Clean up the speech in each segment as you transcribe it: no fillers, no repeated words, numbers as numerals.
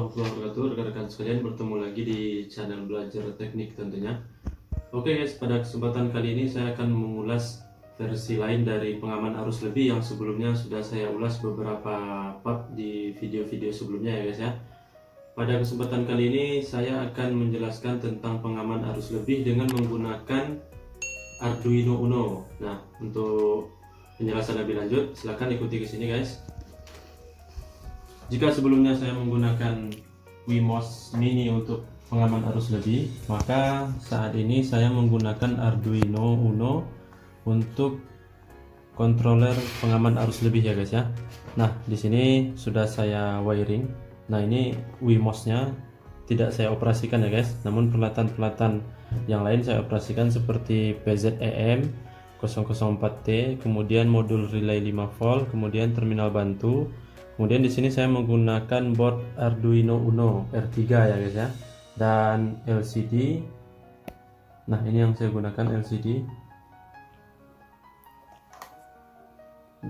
warahmatullahi wabarakatuh, rekan-rekan sekalian, bertemu lagi di channel belajar teknik tentunya. Oke guys, pada kesempatan kali ini saya akan mengulas versi lain dari pengaman arus lebih yang sebelumnya sudah saya ulas beberapa part di video-video sebelumnya ya guys ya. Pada kesempatan kali ini saya akan menjelaskan tentang pengaman arus lebih dengan menggunakan Arduino Uno. Nah, untuk penjelasan lebih lanjut silahkan ikuti ke sini guys. Jika sebelumnya saya menggunakan Wemos Mini untuk pengaman arus lebih, maka saat ini saya menggunakan Arduino Uno untuk controller pengaman arus lebih ya guys ya. Nah, di sini sudah saya wiring. Nah, ini Wemos-nya tidak saya operasikan ya guys, namun peralatan-peralatan yang lain saya operasikan seperti PZEM 004T, kemudian modul relay 5 volt, kemudian terminal bantu. Kemudian di sini saya menggunakan board Arduino Uno R3 ya guys ya, dan LCD. Nah, ini yang saya gunakan LCD.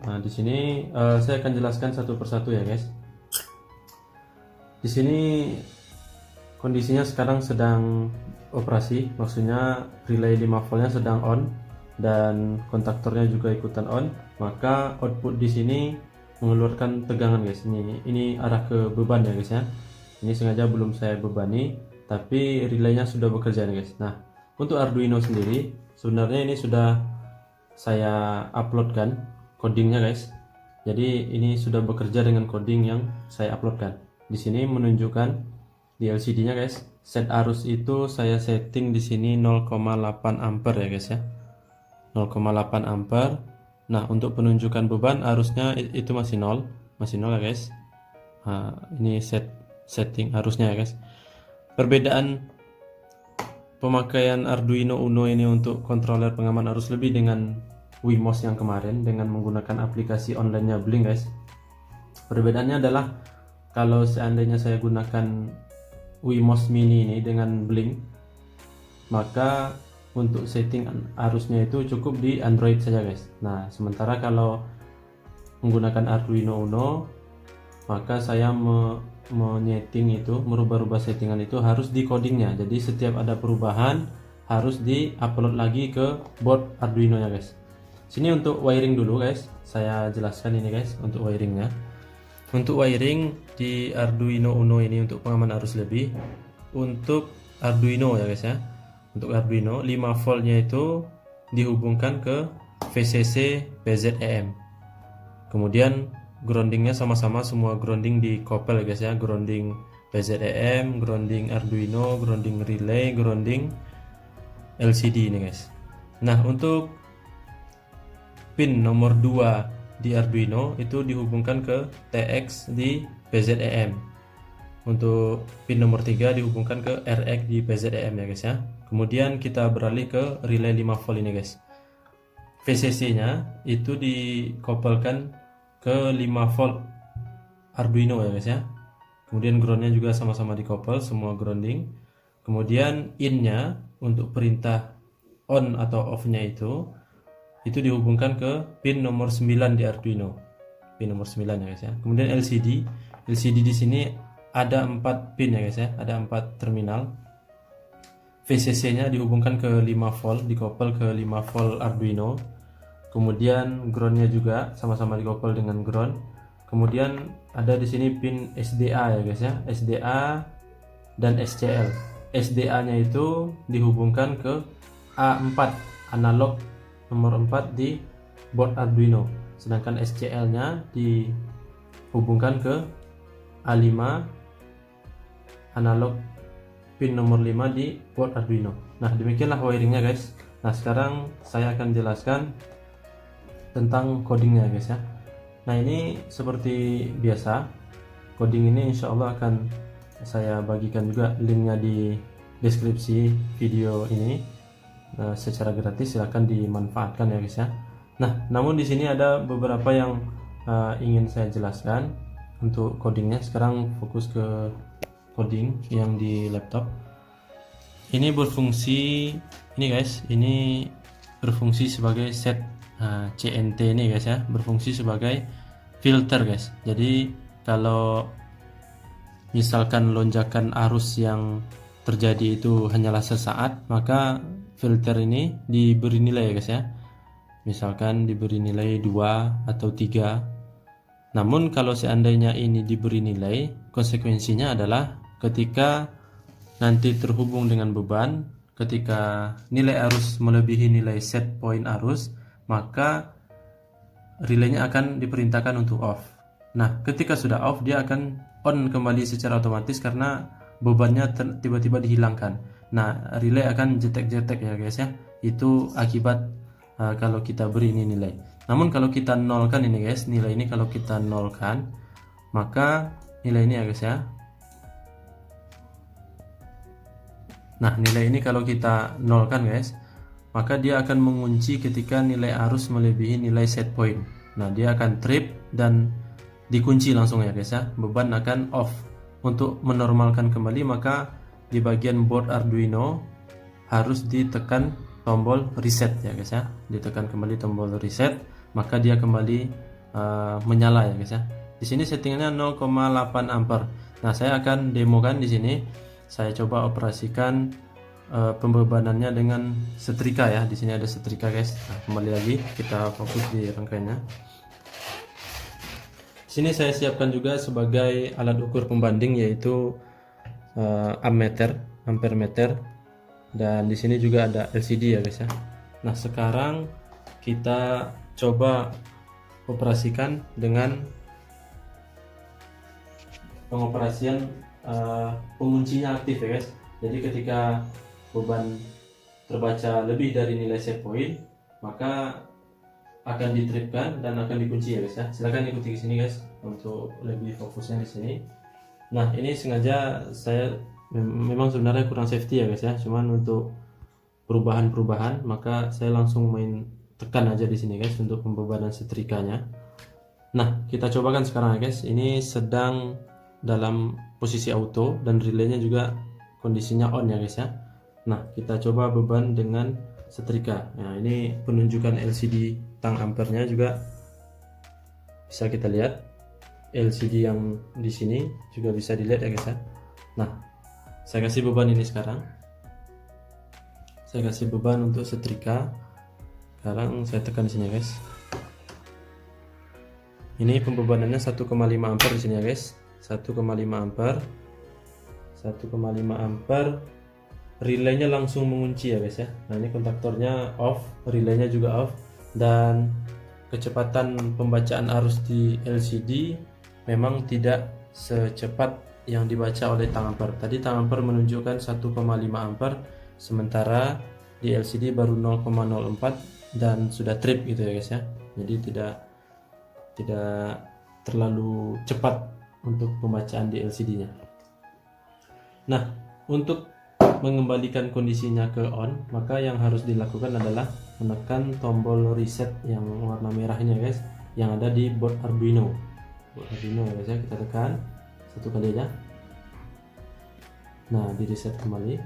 Nah, di sini saya akan jelaskan satu persatu ya guys. Di sini kondisinya sekarang sedang operasi, maksudnya relay 5 voltnya sedang on dan kontaktornya juga ikutan on, maka output di sini mengeluarkan tegangan guys. Ini arah ke beban ya guys ya. Ini sengaja belum saya bebani, tapi relaynya sudah bekerja nih guys. Nah, untuk Arduino sendiri sebenarnya ini sudah saya uploadkan codingnya guys. Jadi ini sudah bekerja dengan coding yang saya uploadkan. Di sini menunjukkan di LCD-nya guys, set arus itu saya setting di sini 0,8 ampere ya guys ya. 0,8 ampere. Nah, untuk penunjukan beban arusnya itu masih 0 ya guys. Nah, ini setting arusnya ya guys. Perbedaan pemakaian Arduino Uno ini untuk controller pengaman arus lebih dengan Wemos yang kemarin dengan menggunakan aplikasi online-nya Blink guys. Perbedaannya adalah kalau seandainya saya gunakan Wemos Mini ini dengan Blink, maka untuk setting arusnya itu cukup di Android saja guys. Nah, sementara kalau menggunakan Arduino Uno, maka saya menyeting itu, merubah-rubah settingan itu harus di codingnya. Jadi setiap ada perubahan harus di-upload lagi ke board Arduino nya guys. Sini untuk wiring dulu guys, saya jelaskan ini guys untuk wiringnya. Untuk wiring di Arduino Uno ini untuk pengaman arus lebih, untuk Arduino ya guys ya. Untuk Arduino 5 voltnya itu dihubungkan ke VCC PZEM. Kemudian groundingnya sama-sama, semua grounding di couple guys ya. Grounding PZEM, grounding Arduino, grounding relay, grounding LCD ini guys. Nah, untuk pin nomor 2 di Arduino itu dihubungkan ke TX di PZEM. Untuk pin nomor 3 dihubungkan ke RX di PZEM ya guys ya. Kemudian kita beralih ke relay 5 volt ini guys. VCC nya itu dikoppelkan ke 5 volt Arduino ya guys ya. Kemudian groundnya juga sama-sama dikoppel, semua grounding. Kemudian in nya untuk perintah on atau off nya itu dihubungkan ke pin nomor 9 di Arduino. Pin nomor 9 ya guys ya. Kemudian LCD di sini ada 4 pin ya guys ya, ada 4 terminal. VCC-nya dihubungkan ke 5 volt, dikoppel ke 5 volt Arduino. Kemudian ground-nya juga sama-sama dikoppel dengan ground. Kemudian ada di sini pin SDA ya guys ya, SDA dan SCL. SDA-nya itu dihubungkan ke A4, analog nomor 4 di board Arduino. Sedangkan SCL-nya dihubungkan ke A5, analog pin nomor 5 di board Arduino. Nah, demikianlah wiringnya guys. Nah, sekarang saya akan jelaskan tentang codingnya guys ya. Nah, ini seperti biasa, coding ini insya Allah akan saya bagikan juga linknya di deskripsi video ini. Nah, secara gratis silahkan dimanfaatkan ya guys ya. Nah, namun di sini ada beberapa yang ingin saya jelaskan untuk codingnya. Sekarang fokus ke coding yang di laptop. Ini berfungsi, ini guys, ini berfungsi sebagai set CNT ini guys ya, berfungsi sebagai filter guys. Jadi kalau misalkan lonjakan arus yang terjadi itu hanyalah sesaat, maka filter ini diberi nilai ya guys ya. Misalkan diberi nilai 2 atau 3. Namun kalau seandainya ini diberi nilai, konsekuensinya adalah ketika nanti terhubung dengan beban, ketika nilai arus melebihi nilai set point arus, maka relaynya akan diperintahkan untuk off. Nah, ketika sudah off, dia akan on kembali secara otomatis karena bebannya tiba-tiba dihilangkan. Nah, relay akan jetek-jetek ya guys ya. Itu akibat kalau kita beri ini nilai. Namun kalau kita nolkan ini guys, nilai ini kalau kita nolkan, maka nilai ini ya guys ya. Nah, nilai ini kalau kita nolkan guys, maka dia akan mengunci ketika nilai arus melebihi nilai set point. Nah, dia akan trip dan dikunci langsung ya guys ya. Beban akan off. Untuk menormalkan kembali, maka di bagian board Arduino harus ditekan tombol reset ya guys ya. Ditekan kembali tombol reset, maka dia kembali menyala ya guys ya. Di sini settingannya 0,8 ampere. Nah, saya akan demokan di sini. Saya coba operasikan pembebanannya dengan setrika ya. Di sini ada setrika guys. Nah, kembali lagi kita fokus di rangkaiannya. Di sini saya siapkan juga sebagai alat ukur pembanding, yaitu ammeter, ampere meter, dan di sini juga ada LCD ya guys ya. Nah, sekarang kita coba operasikan dengan pengoperasian penguncinya aktif ya guys. Jadi ketika beban terbaca lebih dari nilai set point, maka akan ditripkan dan akan dikunci ya guys ya. Silahkan ikuti ke sini guys untuk lebih fokusnya di sini. Nah, ini sengaja saya memang sebenarnya kurang safety ya guys ya. Cuman untuk perubahan-perubahan, maka saya langsung main tekan aja di sini guys untuk pembebanan setrikanya. Nah, kita cobakan sekarang ya guys. Ini sedang dalam posisi auto dan relaynya juga kondisinya on ya guys ya. Nah, kita coba beban dengan setrika. Nah, ini penunjukan LCD tang ampernya juga bisa kita lihat. LCD yang di sini juga bisa dilihat ya guys ya. Nah, saya kasih beban ini sekarang. Saya kasih beban untuk setrika. Sekarang saya tekan di sini ya guys. Ini pembebanannya 1,5 ampere di sini ya guys. 1,5 ampere. 1,5 ampere. Relaynya langsung mengunci ya guys ya. Nah, ini kontaktornya off, relaynya juga off, dan kecepatan pembacaan arus di LCD memang tidak secepat yang dibaca oleh tang ampere. Tadi tang ampere menunjukkan 1,5 ampere, sementara di LCD baru 0,04 dan sudah trip gitu ya guys ya. Jadi tidak terlalu cepat untuk pembacaan di LCD-nya. Nah, untuk mengembalikan kondisinya ke on, maka yang harus dilakukan adalah menekan tombol reset yang warna merahnya guys, yang ada di board Arduino. Board Arduino ya guys ya, kita tekan satu kali aja. Nah, di reset kembali.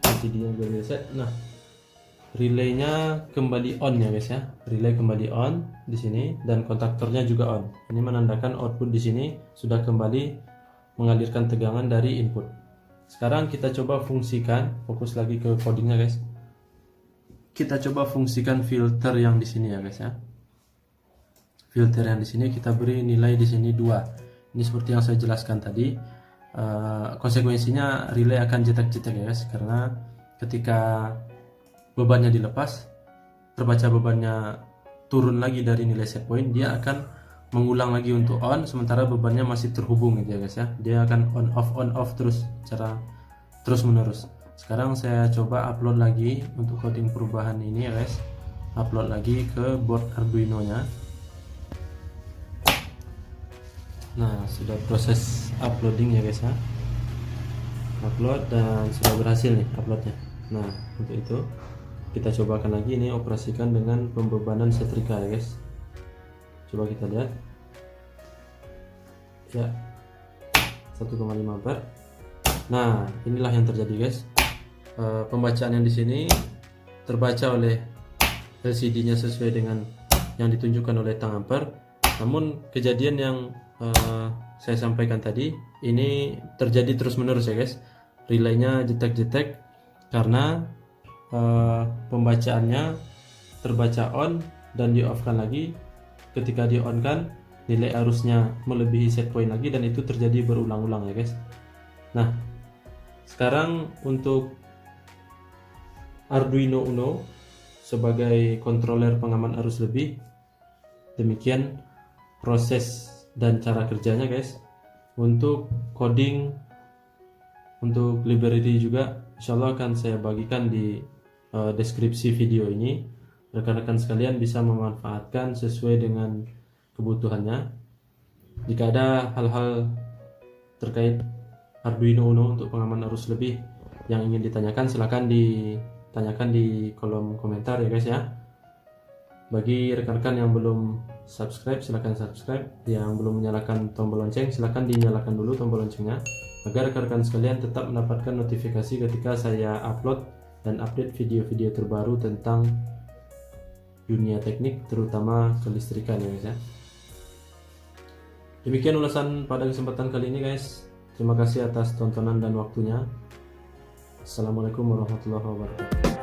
LCD-nya juga di reset. Nah, relaynya kembali on ya guys ya. Relay kembali on di sini dan kontaktornya juga on. Ini menandakan output di sini sudah kembali mengalirkan tegangan dari input. Sekarang kita coba fungsikan, fokus lagi ke codingnya guys. Kita coba fungsikan filter yang di sini ya guys ya. Filter yang di sini kita beri nilai di sini 2. Ini seperti yang saya jelaskan tadi. Konsekuensinya relay akan jetek-jetek ya guys, karena ketika bebannya dilepas, terbaca bebannya turun lagi dari nilai set point, dia akan mengulang lagi untuk on, sementara bebannya masih terhubung gitu ya guys ya. Dia akan on off terus secara terus menerus. Sekarang saya coba upload lagi untuk coding perubahan ini ya guys. Upload lagi ke board Arduino nya. Nah, sudah proses uploading ya guys ya. Upload dan sudah berhasil nih uploadnya. Nah, untuk itu kita cobakan lagi, ini operasikan dengan pembebanan setrika ya guys. Coba kita lihat ya, 1,5 ampere. Nah, inilah yang terjadi guys. Pembacaan yang di sini terbaca oleh LCD-nya sesuai dengan yang ditunjukkan oleh tang ampere. Namun kejadian yang saya sampaikan tadi, ini terjadi terus menerus ya guys, relaynya jetek-jetek karena pembacaannya terbaca on dan di off kan lagi. Ketika di on kan nilai arusnya melebihi set point lagi, dan itu terjadi berulang-ulang ya guys. Nah sekarang untuk Arduino Uno sebagai controller pengaman arus lebih, demikian proses dan cara kerjanya guys. Untuk coding, untuk library juga insyaallah akan saya bagikan di deskripsi video ini. Rekan-rekan sekalian bisa memanfaatkan sesuai dengan kebutuhannya. Jika ada hal-hal terkait Arduino Uno untuk pengaman arus lebih yang ingin ditanyakan, silahkan ditanyakan di kolom komentar ya guys ya. Bagi rekan-rekan yang belum subscribe, silahkan subscribe. Yang belum menyalakan tombol lonceng, silahkan dinyalakan dulu tombol loncengnya, agar rekan-rekan sekalian tetap mendapatkan notifikasi ketika saya upload dan update video-video terbaru tentang dunia teknik, terutama kelistrikan ya guys ya. Demikian ulasan pada kesempatan kali ini guys. Terima kasih atas tontonan dan waktunya. Assalamualaikum warahmatullahi wabarakatuh.